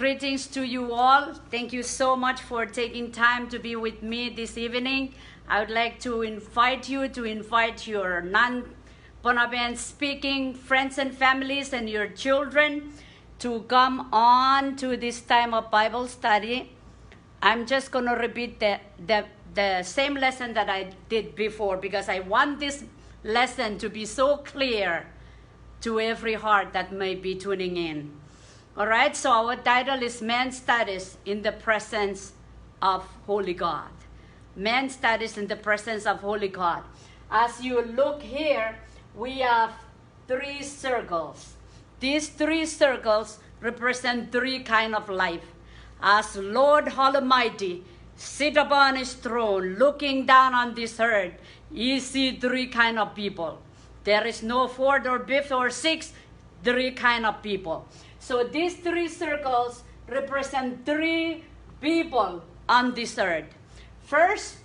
Greetings to you all. Thank you so much for taking time to be with me this evening. I would like to invite you to invite your non-Bonaventure speaking friends and families and your children to come on to this time of Bible study. I'm just going to repeat the same lesson that I did before because I want this lesson to be so clear to every heart that may be tuning in. All right, so our title is Man Studies in the Presence of Holy God. Man Studies in the Presence of Holy God. As you look here, we have 3 circles. These 3 circles represent 3 kinds of life. As Lord Almighty sit upon his throne, looking down on this earth, you see 3 kinds of people. There is no 4th or 5th or 6th, 3 kinds of people. So these 3 circles represent 3 people on this earth. First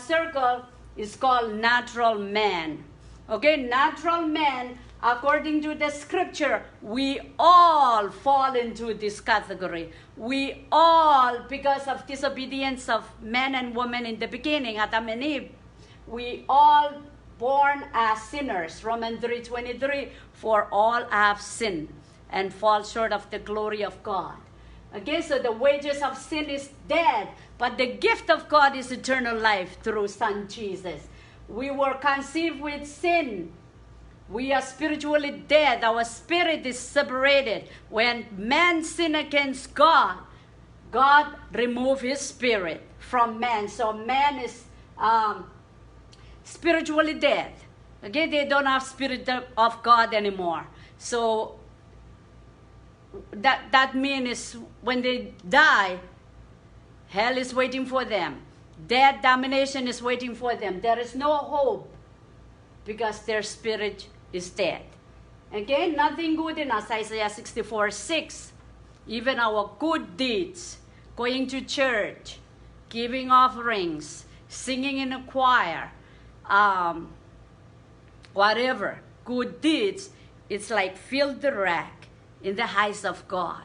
circle is called natural man. Okay, natural man, according to the scripture, we all fall into this category. We all, because of disobedience of men and women in the beginning, Adam and Eve, we all born as sinners. Romans 3:23, for all have sinned and fall short of the glory of God. Okay, so the wages of sin is death, but the gift of God is eternal life through Son Jesus. We were conceived with sin. We are spiritually dead. Our spirit is separated. When man sinned against God, God removed his spirit from man. So man is spiritually dead. Okay, they don't have spirit of God anymore. So that means when they die, hell is waiting for them. Death, damnation is waiting for them. There is no hope because their spirit is dead. Okay, nothing good in us, Isaiah 64:6. Even our good deeds, going to church, giving offerings, singing in a choir, whatever, good deeds, it's like filthy rag in the eyes of God.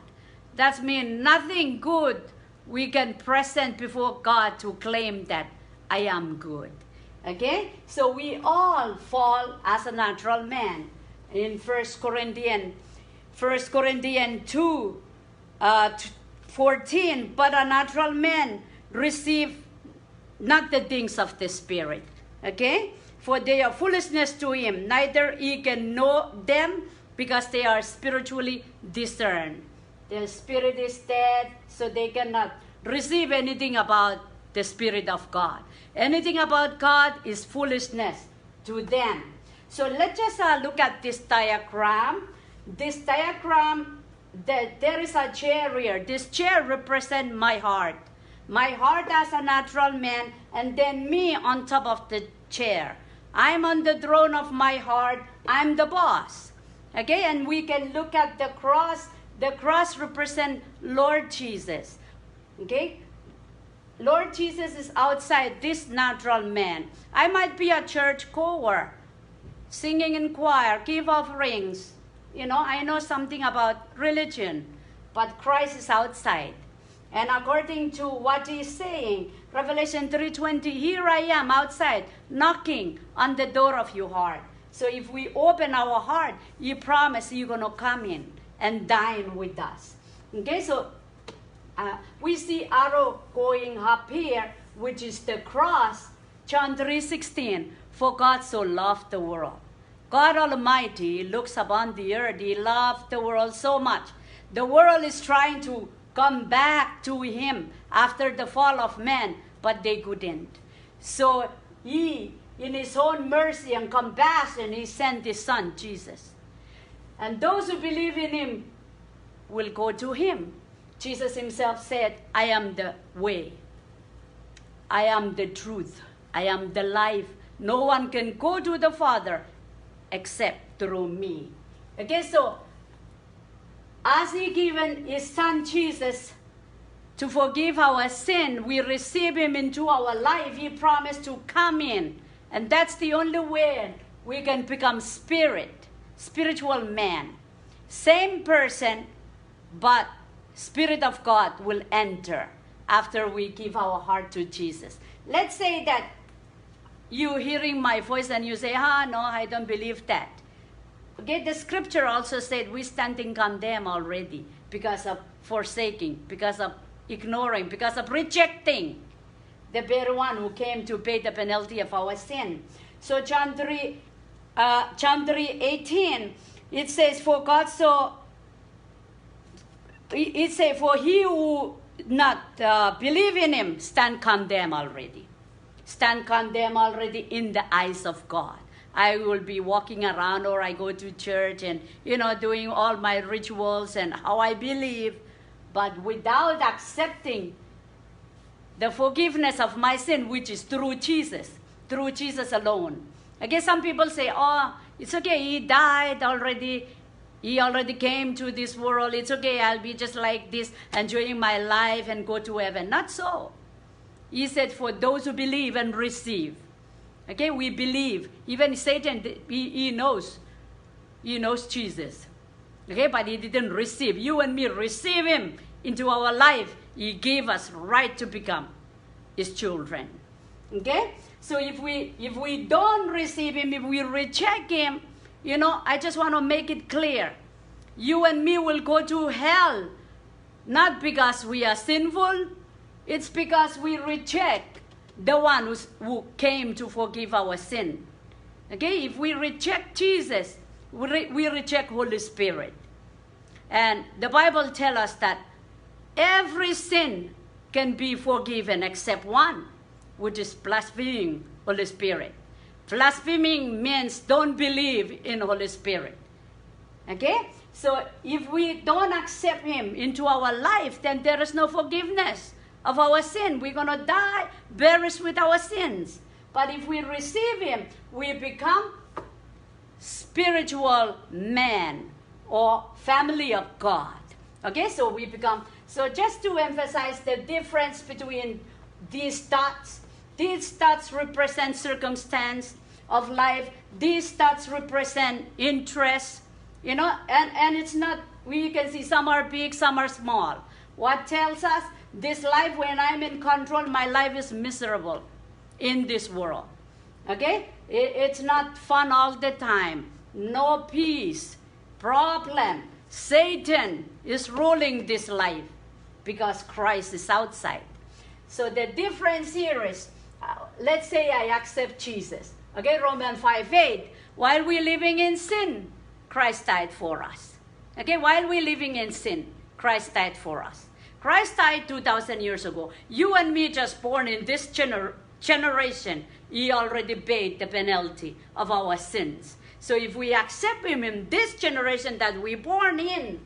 That means nothing good we can present before God to claim that I am good. Okay? So we all fall as a natural man. In 1 Corinthians 2, 14, but a natural man receive not the things of the Spirit. Okay? For they are foolishness to him, neither he can know them because they are spiritually discerned. Their spirit is dead, so they cannot receive anything about the Spirit of God. Anything about God is foolishness to them. So let's just look at this diagram. This diagram, there is a chair here. This chair represents my heart. My heart as a natural man, and then me on top of the chair. I'm on the throne of my heart. I'm the boss. Okay, and we can look at the cross. The cross represents Lord Jesus. Okay, Lord Jesus is outside this natural man. I might be a church choir, singing in choir, give offerings. You know, I know something about religion, but Christ is outside. And according to what he's saying, Revelation 3:20, here I am outside, knocking on the door of your heart. So if we open our heart, you promise you're going to come in and dine with us. Okay, so we see arrow going up here, which is the cross. John 3:16, for God so loved the world. God Almighty looks upon the earth. He loved the world so much. The world is trying to come back to him after the fall of man, but they couldn't. So he, in his own mercy and compassion, he sent his son, Jesus. And those who believe in him will go to him. Jesus himself said, I am the way. I am the truth. I am the life. No one can go to the Father except through me. Okay, so as he given his son Jesus to forgive our sin, we receive him into our life. He promised to come in. And that's the only way we can become spiritual man. Same person, but Spirit of God will enter after we give our heart to Jesus. Let's say that you hearing my voice and you say, no, I don't believe that. Okay, the scripture also said we standing condemned already because of forsaking, because of ignoring, because of rejecting the very one who came to pay the penalty of our sin. So John 3:18, it says, for he who not believe in him stand condemned already. Stand condemned already in the eyes of God. I will be walking around, or I go to church and, doing all my rituals and how I believe, but without accepting the forgiveness of my sin, which is through Jesus alone. Okay, some people say, it's okay, he died already. He already came to this world. It's okay, I'll be just like this, enjoying my life and go to heaven. Not so. He said, for those who believe and receive. Okay, we believe. Even Satan, he knows Jesus. Okay, but he didn't receive. You and me receive him into our life. He gave us right to become his children. Okay, so if we don't receive him, if we reject him, I just want to make it clear. You and me will go to hell, not because we are sinful. It's because we reject the one who came to forgive our sin. Okay, if we reject Jesus, we reject Holy Spirit. And the Bible tells us that every sin can be forgiven except one, which is blaspheming Holy Spirit. Blaspheming means don't believe in Holy Spirit. Okay? So if we don't accept him into our life, then there is no forgiveness of our sin. We're going to die, buried with our sins. But if we receive him, we become spiritual man or family of God. Okay? So we become, so just to emphasize the difference between these thoughts represent circumstance of life. These thoughts represent interest, and it's not, we can see some are big, some are small. What tells us? This life, when I'm in control, my life is miserable in this world. Okay? It's not fun all the time. No peace, problem. Satan is ruling this life because Christ is outside. So the difference here is, let's say I accept Jesus. Okay, Romans 5:8. While we're living in sin, Christ died for us. Okay, while we're living in sin, Christ died for us. Christ died 2,000 years ago. You and me just born in this generation, he already paid the penalty of our sins. So if we accept him in this generation that we're born in,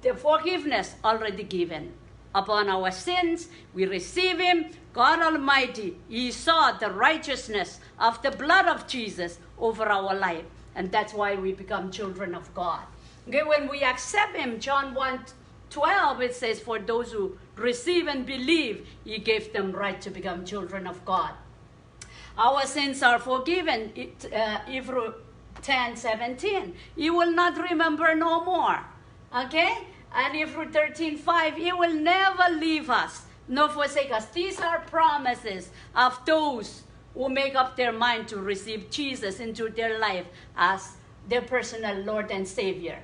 the forgiveness already given. Upon our sins, we receive him. God Almighty, he saw the righteousness of the blood of Jesus over our life. And that's why we become children of God. Okay, when we accept him, John 1:12, it says, for those who receive and believe, he gave them right to become children of God. Our sins are forgiven. Hebrews 10:17. He will not remember no more. Okay? And Hebrews 13:5, he will never leave us, nor forsake us. These are promises of those who make up their mind to receive Jesus into their life as their personal Lord and Savior.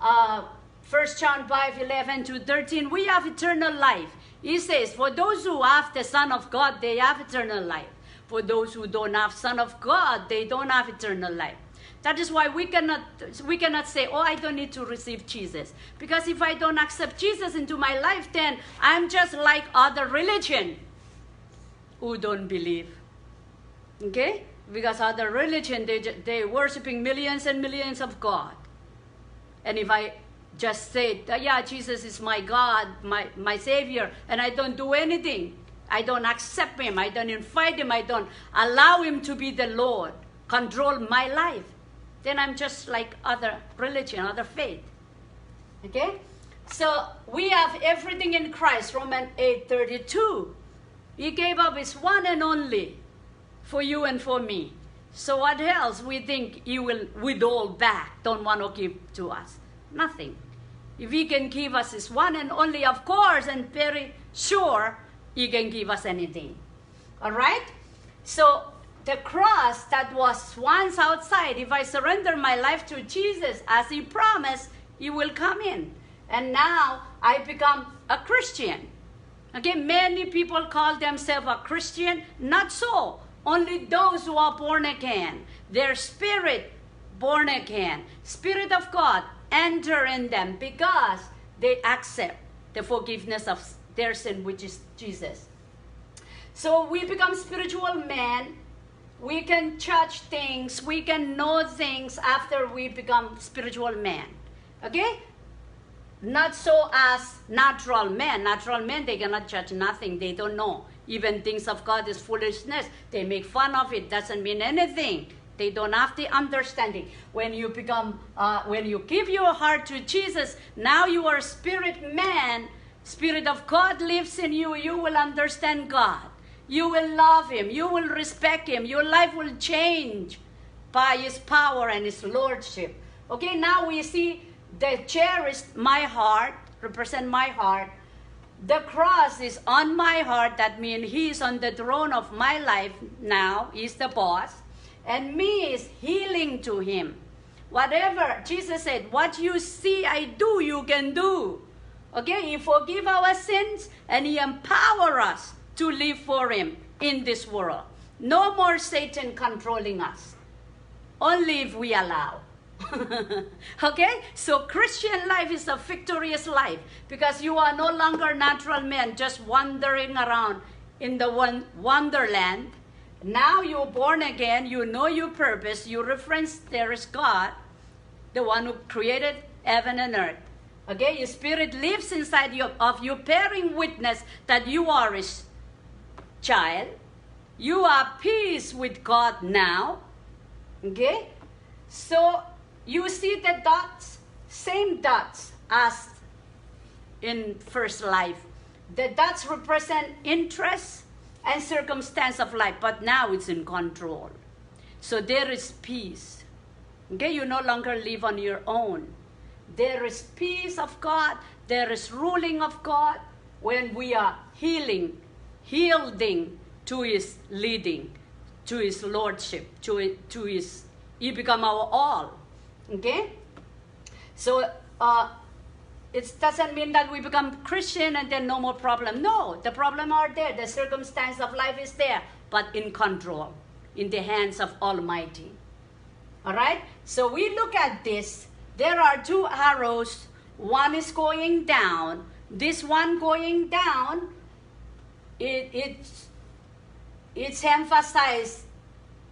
1 John 5:11-13, we have eternal life. He says, for those who have the Son of God, they have eternal life. For those who don't have Son of God, they don't have eternal life. That is why we cannot say, I don't need to receive Jesus. Because if I don't accept Jesus into my life, then I'm just like other religion who don't believe. Okay? Because other religion, they worshiping millions and millions of God. And if I just say, yeah, Jesus is my God, my Savior, and I don't do anything, I don't accept him, I don't invite him, I don't allow him to be the Lord, control my life, then I'm just like other religion, other faith. Okay? So we have everything in Christ, Romans 8:32. He gave up his one and only for you and for me. So what else we think he will withhold back, don't want to give to us? Nothing. If He can give us His one and only, of course, and very sure, He can give us anything. All right? So the cross that was once outside, if I surrender my life to Jesus as He promised, He will come in. And now I become a Christian. Okay, many people call themselves a Christian. Not so. Only those who are born again, their spirit born again, Spirit of God enter in them because they accept the forgiveness of their sin, which is Jesus. So we become spiritual men. We can judge things. We can know things after we become spiritual men. Okay? Not so as natural men. Natural men, they cannot judge nothing. They don't know. Even things of God is foolishness. They make fun of it. Doesn't mean anything. They don't have the understanding. When you become, when you give your heart to Jesus, now you are a spirit man. Spirit of God lives in you. You will understand God. You will love Him. You will respect Him. Your life will change by His power and His lordship. Okay, now we see the chair is my heart, represent my heart. The cross is on my heart. That means He is on the throne of my life now. He's the boss. And me is healing to Him. Whatever, Jesus said, what you see I do, you can do. Okay, He forgive our sins and He empower us to live for Him in this world. No more Satan controlling us. Only if we allow. Okay, so Christian life is a victorious life because you are no longer natural men just wandering around in the wonderland. Now you're born again, you know your purpose, you reference there is God, the one who created heaven and earth. Okay, your spirit lives inside of you, bearing witness that you are His child. You are peace with God now. Okay, so you see the dots, same dots as in first life. The dots represent interest and circumstance of life, but now it's in control. So there is peace. Okay, you no longer live on your own. There is peace of God. There is ruling of God when we are yielding to His leading, to His lordship, to His, He become our all. Okay? So it doesn't mean that we become Christian and then no more problem. No, the problem are there. The circumstance of life is there, but in control, in the hands of Almighty. All right? So we look at this. There are two arrows. One is going down. This one going down, it's emphasized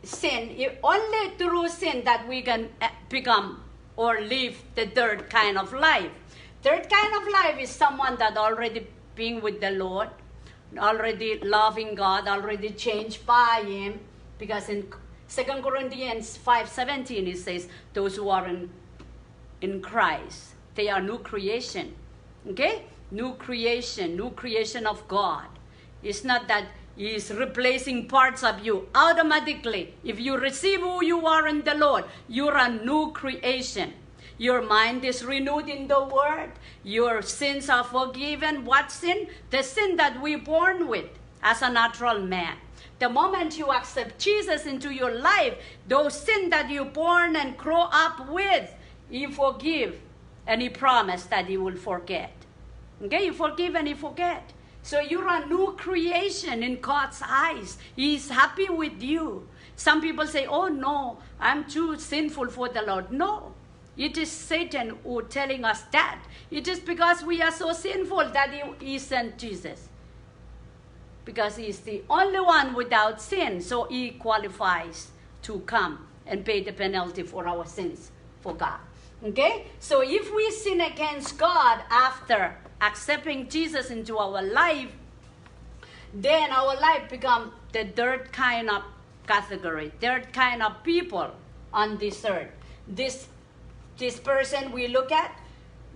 sin. Only through sin that we can become or live the third kind of life. Third kind of life is someone that already being with the Lord, already loving God, already changed by Him. Because in 2 Corinthians 5:17 it says, those who are in Christ, they are new creation. Okay? New creation of God. It's not that He is replacing parts of you. Automatically, if you receive who you are in the Lord, you're a new creation. Your mind is renewed in the Word. Your sins are forgiven. What sin? The sin that we're born with as a natural man. The moment you accept Jesus into your life, those sins that you're born and grow up with, He forgive. And He promised that He will forget. Okay, you forgive and He forget. So you're a new creation in God's eyes. He's happy with you. Some people say, oh no, I'm too sinful for the Lord. No, it is Satan who telling us that. It is because we are so sinful that He sent Jesus. Because He is the only one without sin. So He qualifies to come and pay the penalty for our sins for God. Okay? So if we sin against God after accepting Jesus into our life, then our life become the third kind of category, third kind of people on this earth. This person we look at,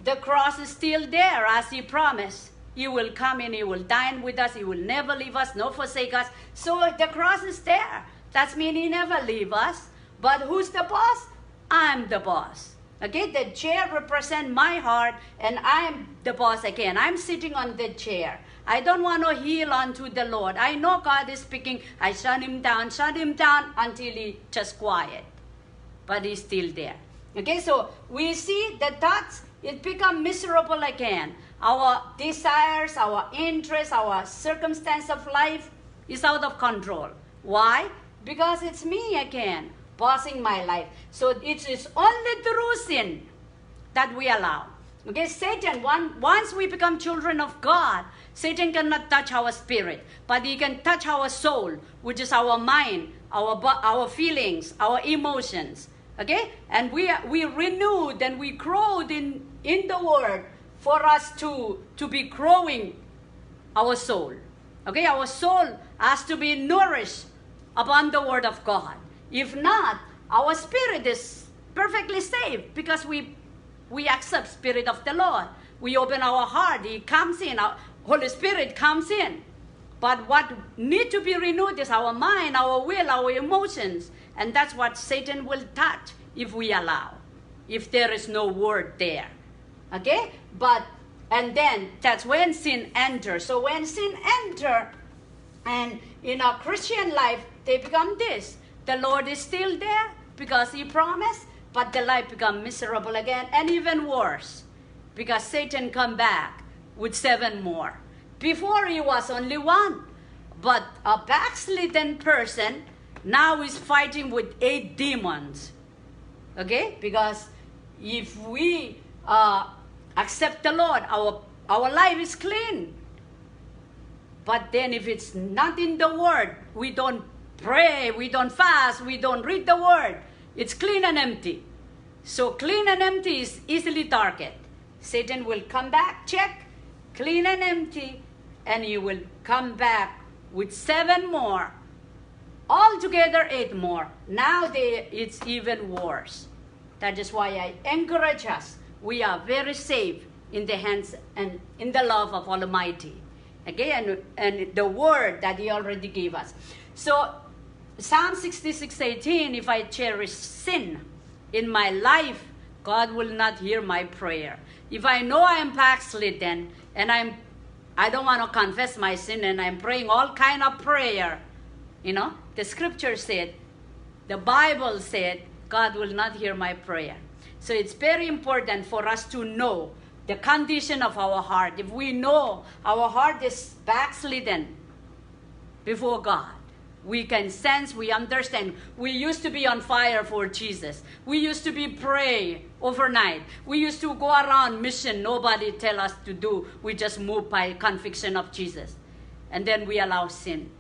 the cross is still there as He promised. He will come in, He will dine with us, He will never leave us, nor forsake us. So the cross is there. That means He never leave us. But who's the boss? I'm the boss. Okay, the chair represents my heart, and I am the boss again. I'm sitting on the chair. I don't want to heel unto the Lord. I know God is speaking. I shut him down until he just quiet. But he's still there. Okay, so we see the thoughts, it become miserable again. Our desires, our interests, our circumstance of life is out of control. Why? Because it's me again, bossing my life. So it is only through sin that we allow. Okay, Satan, once we become children of God, Satan cannot touch our spirit, but he can touch our soul, which is our mind, our feelings, our emotions. Okay, and we renewed and we growed in the Word for us to be growing our soul. Okay, our soul has to be nourished upon the Word of God. If not, our spirit is perfectly safe because we accept Spirit of the Lord. We open our heart, He comes in, our Holy Spirit comes in. But what need to be renewed is our mind, our will, our emotions. And that's what Satan will touch if we allow, if there is no word there. Okay? And then that's when sin enters. So when sin enters, and in our Christian life, they become this. The Lord is still there because He promised, but the life becomes miserable again, and even worse, because Satan come back with 7 more. Before he was only 1, but a backslidden person now is fighting with 8 demons. Okay? Because if we accept the Lord, our life is clean. But then if it's not in the Word, we don't pray, we don't fast, we don't read the Word, it's clean and empty. So clean and empty is easily targeted. Satan will come back, check, clean and empty, and he will come back with 7 more. Altogether 8 more. Now it's even worse. That is why I encourage us. We are very safe in the hands and in the love of Almighty. Okay, and the word that He already gave us. So Psalm 66:18, if I cherish sin in my life, God will not hear my prayer. If I know I am backslidden and I don't want to confess my sin and I'm praying all kind of prayer, the scripture said, the Bible said, God will not hear my prayer. So it's very important for us to know the condition of our heart. If we know our heart is backslidden before God, we can sense, we understand. We used to be on fire for Jesus. We used to be pray overnight. We used to go around mission. Nobody tell us to do. We just move by conviction of Jesus. And then we allow sin.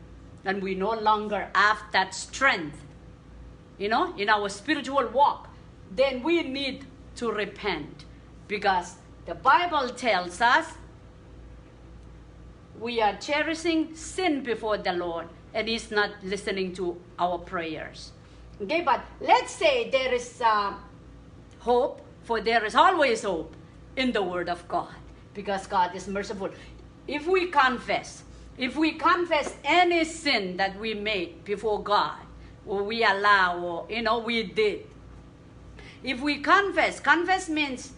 And we no longer have that strength, in our spiritual walk. Then we need to repent. Because the Bible tells us we are cherishing sin before the Lord, and He's not listening to our prayers. Okay, but let's say there is hope, for there is always hope in the Word of God, because God is merciful. If we confess any sin that we made before God, or we allow, or we did. If we confess means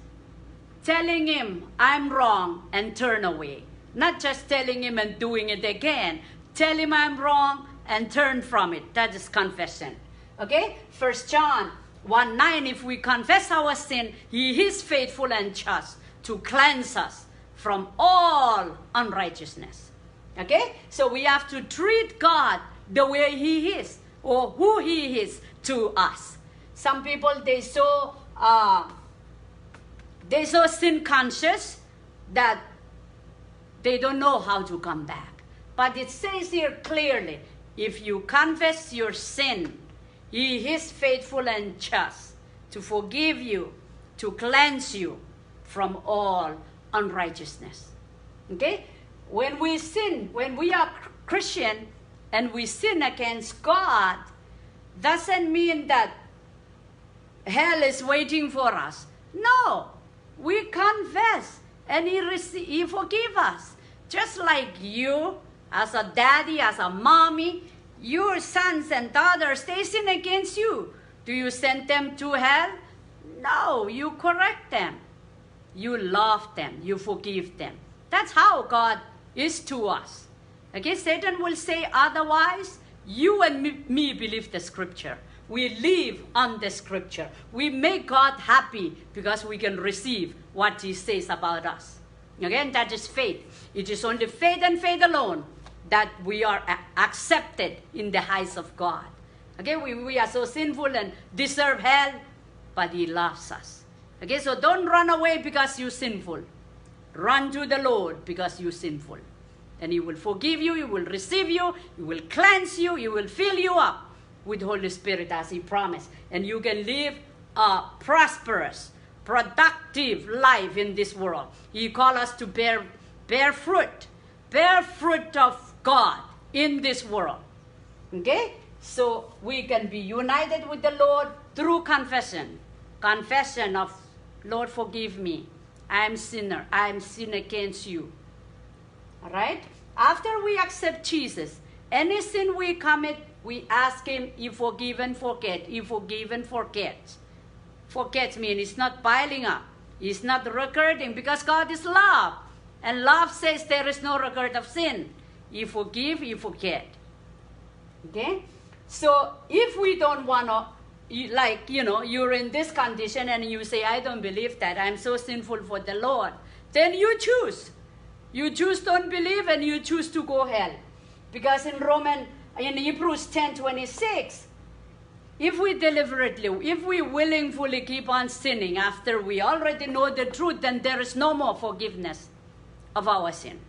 telling Him, I'm wrong, and turn away. Not just telling Him and doing it again. Tell Him I'm wrong and turn from it. That is confession. Okay? 1 John 1:9, if we confess our sin, He is faithful and just to cleanse us from all unrighteousness. Okay? So we have to treat God the way He is, or who He is to us. Some people, they so sin conscious that they don't know how to come back. But it says here clearly, if you confess your sin, He is faithful and just to forgive you, to cleanse you from all unrighteousness. Okay? When we sin, when we are Christian and we sin against God, doesn't mean that hell is waiting for us. No. We confess and He forgives us. Just like you, as a daddy, as a mommy, your sons and daughters, they sin against you. Do you send them to hell? No, you correct them. You love them. You forgive them. That's how God is to us. Okay, Satan will say otherwise. You and me believe the scripture. We live on the scripture. We make God happy because we can receive what he says about us. Again, that is faith. It is only faith and faith alone that we are accepted in the eyes of God. Okay, we are so sinful and deserve hell, but he loves us. Okay, so don't run away because you're sinful. Run to the Lord because you're sinful. And he will forgive you, he will receive you, he will cleanse you, he will fill you up with the Holy Spirit as he promised. And you can live a prosperous, productive life in this world. He called us to bear fruit of God in this world. Okay? So we can be united with the Lord through confession. Confession of, Lord, forgive me. I am sinner. I am sin against you. All right? After we accept Jesus, any sin we commit, we ask him, you forgive and forget. You forgive and forget. Forget means it's not piling up. It's not recording because God is love. And love says there is no record of sin. You forgive, you forget. Okay? So if we don't want to, you're in this condition and you say, I don't believe that. I'm so sinful for the Lord. Then you choose. You choose don't believe and you choose to go hell. Because in Hebrews 10:26, if we deliberately, if we willingly keep on sinning after we already know the truth, then there is no more forgiveness of our sin.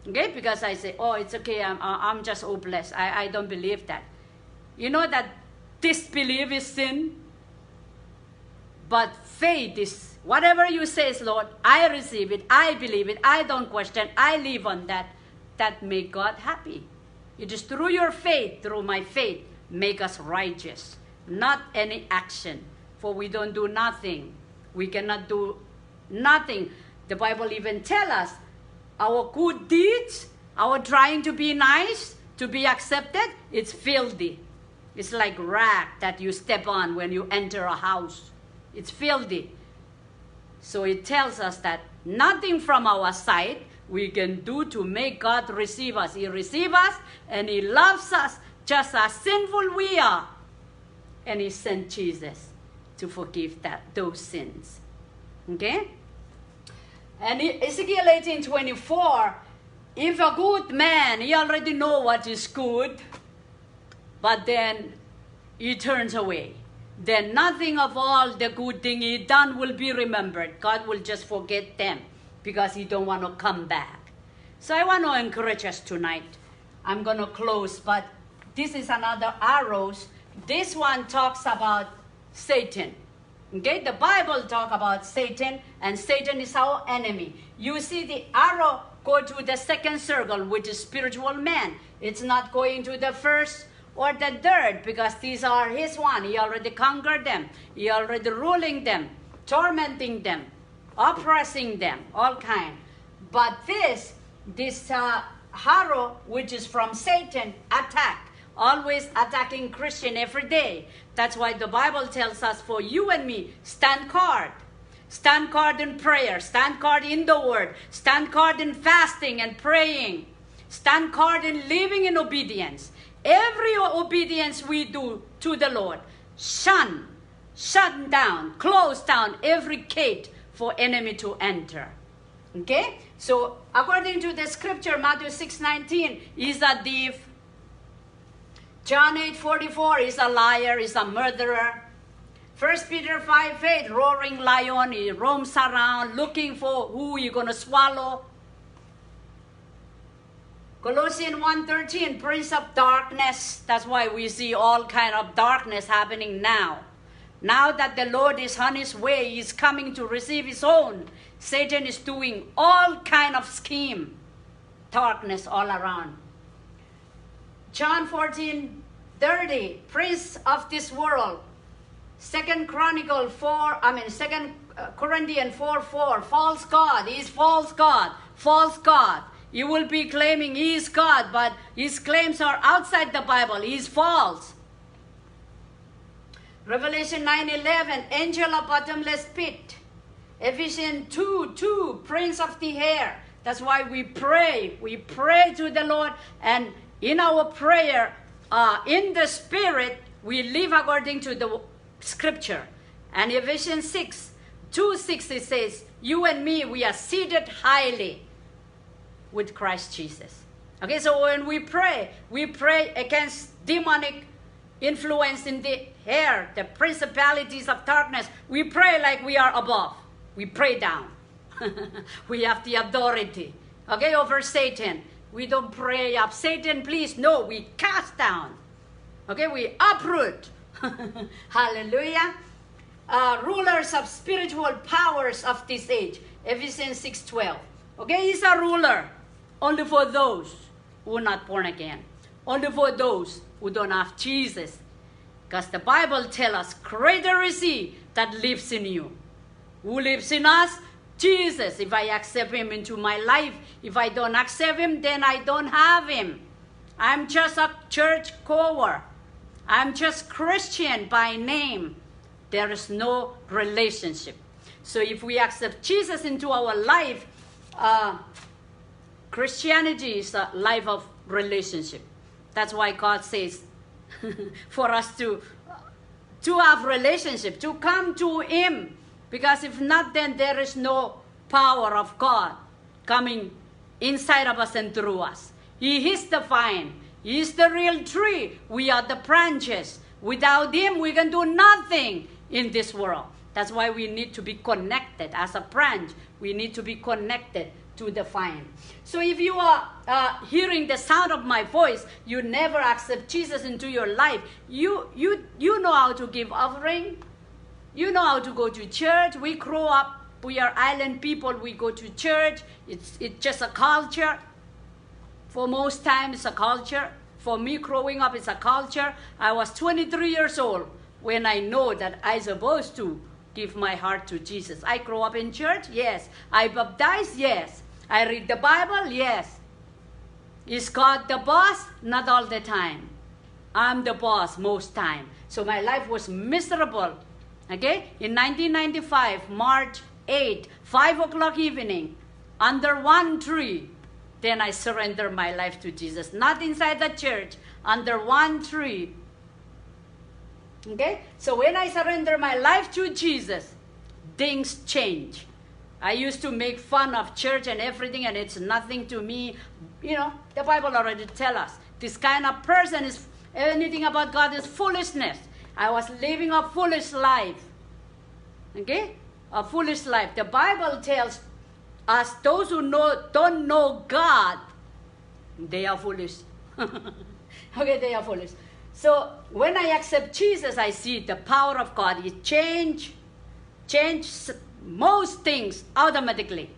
Okay? Because I say, oh, it's okay, I'm just hopeless. I don't believe that. You know that disbelief is sin? But faith is, whatever you say, Lord, I receive it, I believe it, I don't question, I live on that. That make God happy. It is through your faith, through my faith, make us righteous. Not any action. For we don't do nothing. We cannot do nothing. The Bible even tells us our good deeds, our trying to be nice, to be accepted, it's filthy. It's like rag that you step on when you enter a house. It's filthy. So it tells us that nothing from our side we can do to make God receive us. He receives us and he loves us just as sinful we are. And he sent Jesus to forgive those sins. Okay? And Ezekiel 18:24, if a good man, he already know what is good, but then he turns away, then nothing of all the good thing he done will be remembered. God will just forget them because he don't want to come back. So I want to encourage us tonight. I'm going to close, but this is another arrows. This one talks about Satan. Okay, the Bible talk about Satan, and Satan is our enemy. You see the arrow go to the second circle, which is spiritual man. It's not going to the first or the third, because these are his one. He already conquered them. He already ruling them, tormenting them, oppressing them, all kind. But this arrow, which is from Satan, always attacking Christian every day. That's why the Bible tells us for you and me, stand guard. Stand guard in prayer. Stand guard in the word. Stand guard in fasting and praying. Stand guard in living in obedience. Every obedience we do to the Lord, shut down, close down every gate for enemy to enter. Okay? So according to the scripture, Matthew 6:19 is a thief. John 8:44 is a liar, is a murderer. 1 Peter 5:8, roaring lion, he roams around looking for who you're going to swallow. Colossians 1:13, prince of darkness. That's why we see all kind of darkness happening now. Now that the Lord is on his way, he's coming to receive his own. Satan is doing all kind of scheme, darkness all around. John 14:30, prince of this world. 2 Corinthians 4:4, false God. He is false God. False God. You will be claiming he is God, but his claims are outside the Bible. He is false. Revelation 9:11, angel of bottomless pit. Ephesians 2:2, prince of the air. That's why we pray. We pray to the Lord, and in our prayer, in the Spirit, we live according to the Scripture. And Ephesians 2:6, it says, you and me, we are seated highly with Christ Jesus. Okay, so when we pray against demonic influence in the air, the principalities of darkness. We pray like we are above. We pray down. We have the authority, okay, over Satan. We don't pray up, Satan, please. No, we cast down. Okay, we uproot. Hallelujah. Rulers of spiritual powers of this age. Ephesians 6:12. Okay, he's a ruler only for those who are not born again. Only for those who don't have Jesus. Because the Bible tells us, greater is he that lives in you. Who lives in us? Jesus. If I accept him into my life, if I don't accept him, then I don't have him. I'm just a church goer. I'm just Christian by name. There is no relationship. So if we accept Jesus into our life, Christianity is a life of relationship. That's why God says for us to have relationship, to come to him. Because if not, then there is no power of God coming inside of us and through us. He is the vine. He is the real tree. We are the branches. Without him, we can do nothing in this world. That's why we need to be connected. As a branch, we need to be connected to the vine. So if you are hearing the sound of my voice, you never accept Jesus into your life. You know how to give offering. You know how to go to church. We grow up. We are island people. We go to church. It's just a culture. For most times, it's a culture. For me, growing up, it's a culture. I was 23 years old when I know that I'm supposed to give my heart to Jesus. I grew up in church, yes. I baptized, yes. I read the Bible, yes. Is God the boss? Not all the time. I'm the boss most time. So my life was miserable. Okay? In 1995, March 8, 5 o'clock evening, under one tree, then I surrendered my life to Jesus. Not inside the church, under one tree. Okay? So when I surrender my life to Jesus, things change. I used to make fun of church and everything, and it's nothing to me. You know, the Bible already tells us, this kind of person is, anything about God is foolishness. I was living a foolish life. Okay? A foolish life. The Bible tells us, those who don't know God, they are foolish. Okay, they are foolish. So when I accept Jesus, I see the power of God. It change most things automatically.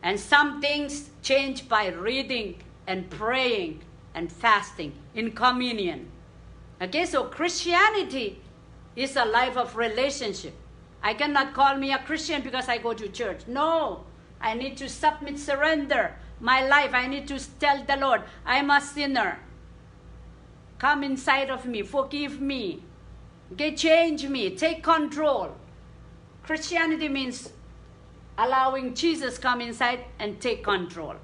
And some things change by reading and praying and fasting in communion. Okay, so Christianity is a life of relationship. I cannot call me a Christian because I go to church. No, I need to submit, surrender my life. I need to tell the Lord, I'm a sinner. Come inside of me, forgive me. Okay, change me, take control. Christianity means allowing Jesus come inside and take control.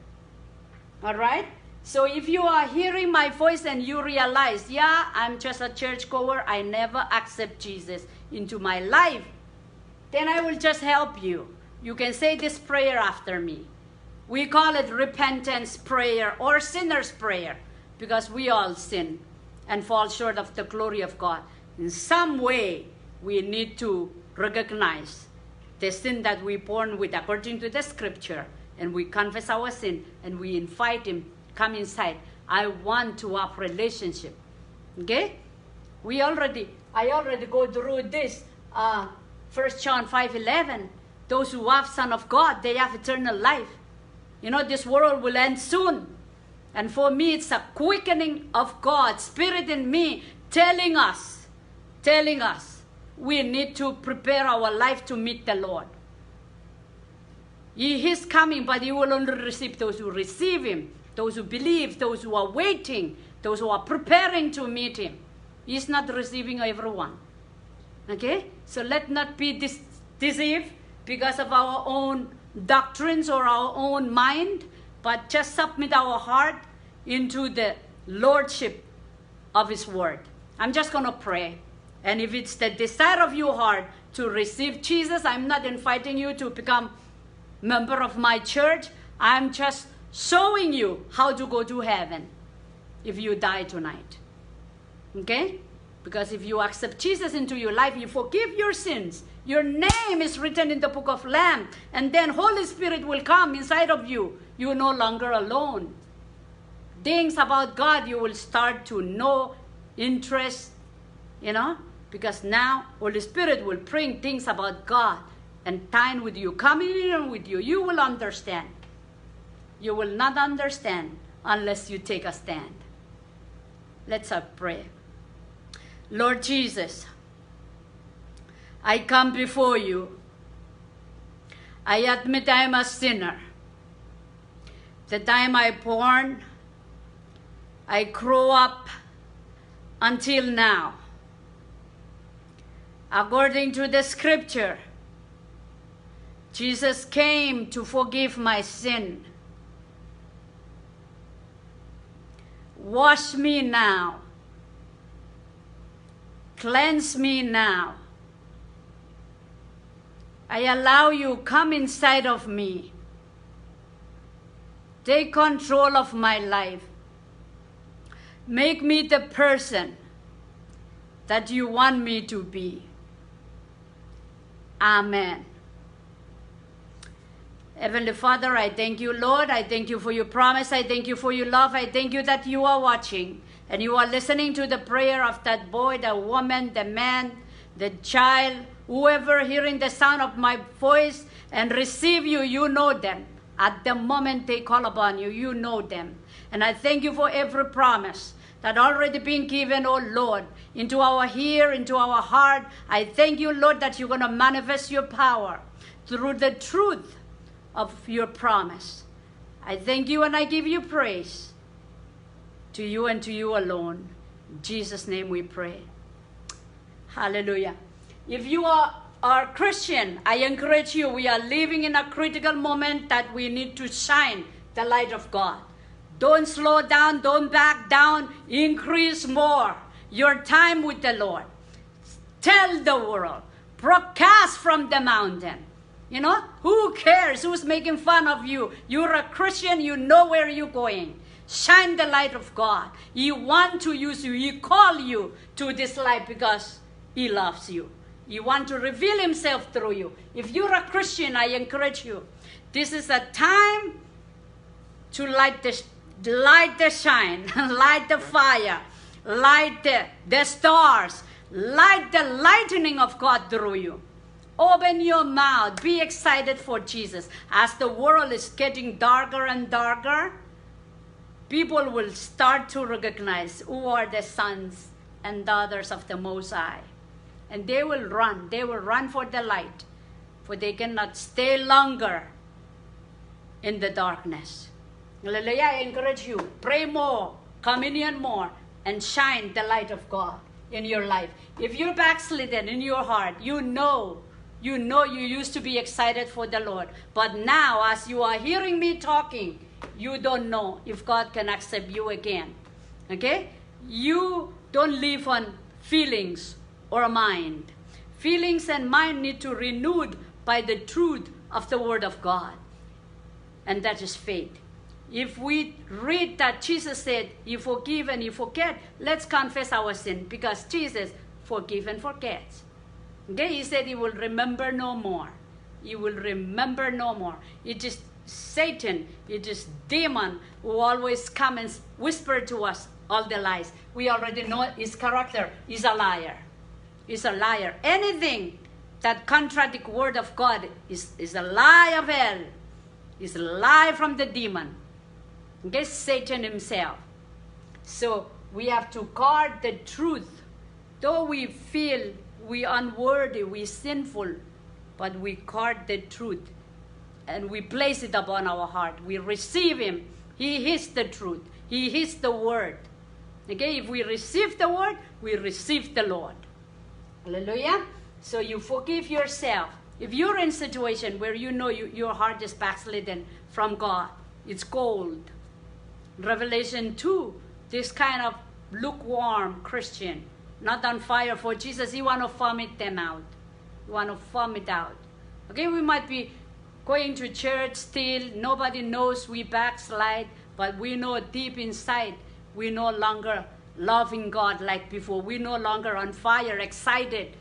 All right? So if you are hearing my voice and you realize, yeah, I'm just a churchgoer, I never accept Jesus into my life, then I will just help you. You can say this prayer after me. We call it repentance prayer or sinner's prayer because we all sin and fall short of the glory of God. In some way, we need to recognize the sin that we're born with according to the scripture, and we confess our sin and we invite him, come inside. I want to have relationship. Okay? I already go through this. 1 John 5:11. Those who have Son of God, they have eternal life. You know, this world will end soon. And for me, it's a quickening of God's Spirit in me telling us, we need to prepare our life to meet the Lord. He is coming, but he will only receive those who receive him, those who believe, those who are waiting, those who are preparing to meet him. He's not receiving everyone. Okay? So let not be deceived because of our own doctrines or our own mind, but just submit our heart into the lordship of His word. I'm just going to pray. And if it's the desire of your heart to receive Jesus, I'm not inviting you to become member of my church. I'm just showing you how to go to heaven if you die tonight. Okay? Because if you accept Jesus into your life, you forgive your sins. Your name is written in the book of Lamb. And then Holy Spirit will come inside of you. You're no longer alone. Things about God you will start to know, interest, because now Holy Spirit will bring things about God and time with you, communion with you. You will understand. You will not understand unless you take a stand. Let's pray. Lord Jesus, I come before you. I admit I am a sinner. The time I born, I grew up until now. According to the scripture, Jesus came to forgive my sin. Wash me now. Cleanse me now. I allow you come inside of me. Take control of my life. Make me the person that you want me to be. Amen. Heavenly Father, I thank you, Lord. I thank you for your promise. I thank you for your love. I thank you that you are watching and you are listening to the prayer of that boy, the woman, the man, the child, whoever hearing the sound of my voice and receive you, you know them. At the moment they call upon you, you know them. And I thank you for every promise that already been given, oh Lord, into our ear, into our heart. I thank you, Lord, that you're going to manifest your power through the truth of your promise. I thank you and I give you praise. To you and to you alone. In Jesus' name we pray. Hallelujah. If you are Christian, I encourage you, we are living in a critical moment that we need to shine the light of God. Don't slow down, don't back down, increase more your time with the Lord. Tell the world, broadcast from the mountain. Who cares who's making fun of you? You're a Christian, you know where you're going. Shine the light of God. He wants to use you. He called you to this life because He loves you. He wants to reveal Himself through you. If you're a Christian, I encourage you. This is a time to light the shine, light the fire, light the stars, light the lightning of God through you. Open your mouth. Be excited for Jesus. As the world is getting darker and darker, people will start to recognize who are the sons and daughters of the Most High. And they will run. They will run for the light. For they cannot stay longer in the darkness. Hallelujah. I encourage you. Pray more. Communion more. And shine the light of God in your life. If you're backslidden in your heart, you know you used to be excited for the Lord. But now, as you are hearing me talking, you don't know if God can accept you again. Okay? You don't live on feelings or mind. Feelings and mind need to be renewed by the truth of the Word of God. And that is faith. If we read that Jesus said, you forgive and you forget, let's confess our sin because Jesus forgives and forgets. Okay? He said he will remember no more. He will remember no more. It is Satan, it is demon who always come and whisper to us all the lies. We already know his character. He's a liar. He's a liar. Anything that contradicts word of God is a lie of hell. Is a lie from the demon. Okay, Satan himself. So we have to guard the truth. Though we feel we unworthy, we sinful, but we guard the truth. And we place it upon our heart. We receive him. He is the truth. He is the word. Okay, if we receive the word, we receive the Lord. Hallelujah. So you forgive yourself. If you're in a situation where you know your heart is backslidden from God, it's cold. Revelation 2, this kind of lukewarm Christian, not on fire for Jesus, you want to vomit them out. You want to vomit out. Okay, we might be going to church still. Nobody knows we backslide, but we know deep inside we no longer loving God like before. We no longer on fire, excited,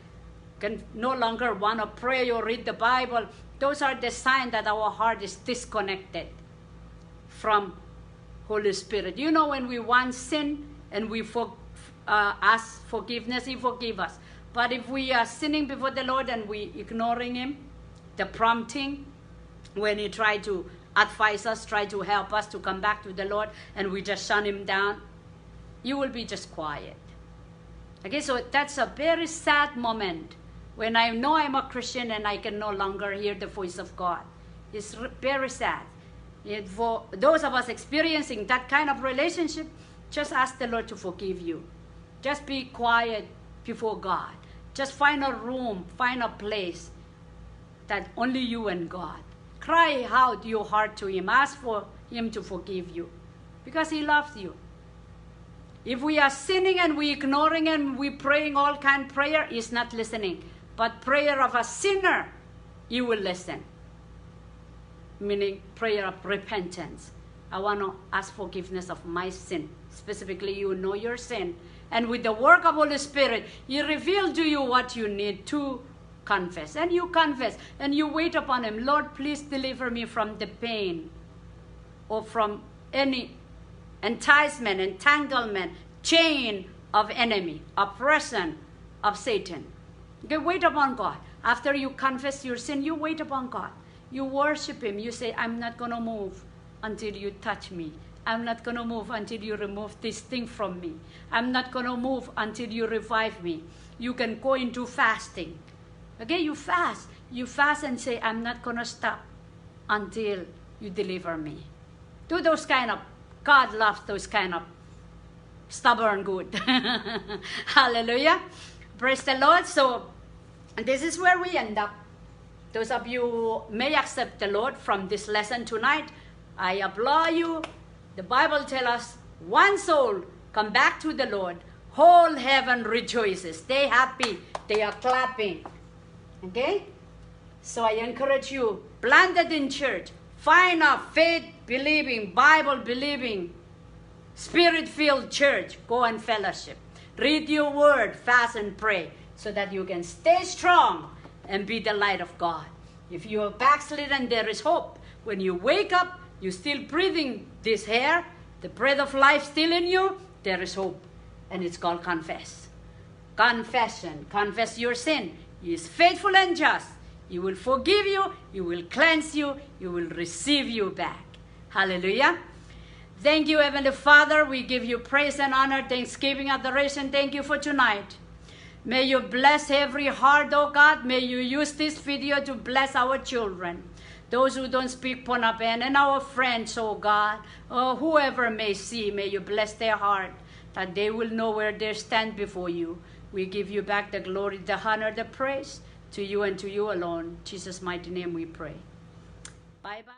can no longer want to pray or read the Bible. Those are the signs that our heart is disconnected from Holy Spirit. You know, when we once sin and we ask forgiveness, He forgives us. But if we are sinning before the Lord and we ignoring Him, the prompting, when He try to advise us, try to help us to come back to the Lord, and we just shut Him down, you will be just quiet. Okay, so that's a very sad moment when I know I'm a Christian and I can no longer hear the voice of God. It's very sad. For those of us experiencing that kind of relationship, just ask the Lord to forgive you. Just be quiet before God. Just find a room, find a place that only you and God. Cry out your heart to Him. Ask for Him to forgive you because He loves you. If we are sinning and we ignoring and we praying all kind of prayer, He's not listening. But prayer of a sinner, He will listen. Meaning prayer of repentance. I want to ask forgiveness of my sin. Specifically, you know your sin. And with the work of Holy Spirit, He revealed to you what you need to confess. And you confess. And you wait upon Him. Lord, please deliver me from the pain or from any enticement, entanglement, chain of enemy, oppression of Satan. Okay, wait upon God. After you confess your sin, you wait upon God. You worship Him. You say, I'm not going to move until you touch me. I'm not going to move until you remove this thing from me. I'm not going to move until you revive me. You can go into fasting. Okay, you fast. You fast and say, I'm not going to stop until you deliver me. Do those kind of, God loves those kind of stubborn good. Hallelujah. Praise the Lord. So this is where we end up. Those of you who may accept the Lord from this lesson tonight, I applaud you. The Bible tells us one soul come back to the Lord. Whole heaven rejoices. They happy. They are clapping. Okay? So I encourage you, planted in church, find a faith-believing, Bible-believing, Spirit-filled church. Go and fellowship. Read your word, fast and pray, so that you can stay strong and be the light of God. If you are backslidden, there is hope. When you wake up, you're still breathing this air, the breath of life still in you, there is hope. And it's called confess. Confession. Confess your sin. He is faithful and just. He will forgive you. He will cleanse you. He will receive you back. Hallelujah. Thank you, Heavenly Father. We give you praise and honor, thanksgiving, adoration. Thank you for tonight. May you bless every heart, oh God. May you use this video to bless our children, those who don't speak Ponapen, and our friends, oh God, or whoever may see. May you bless their heart, that they will know where they stand before you. We give you back the glory, the honor, the praise to you and to you alone. In Jesus' mighty name we pray. Bye-bye.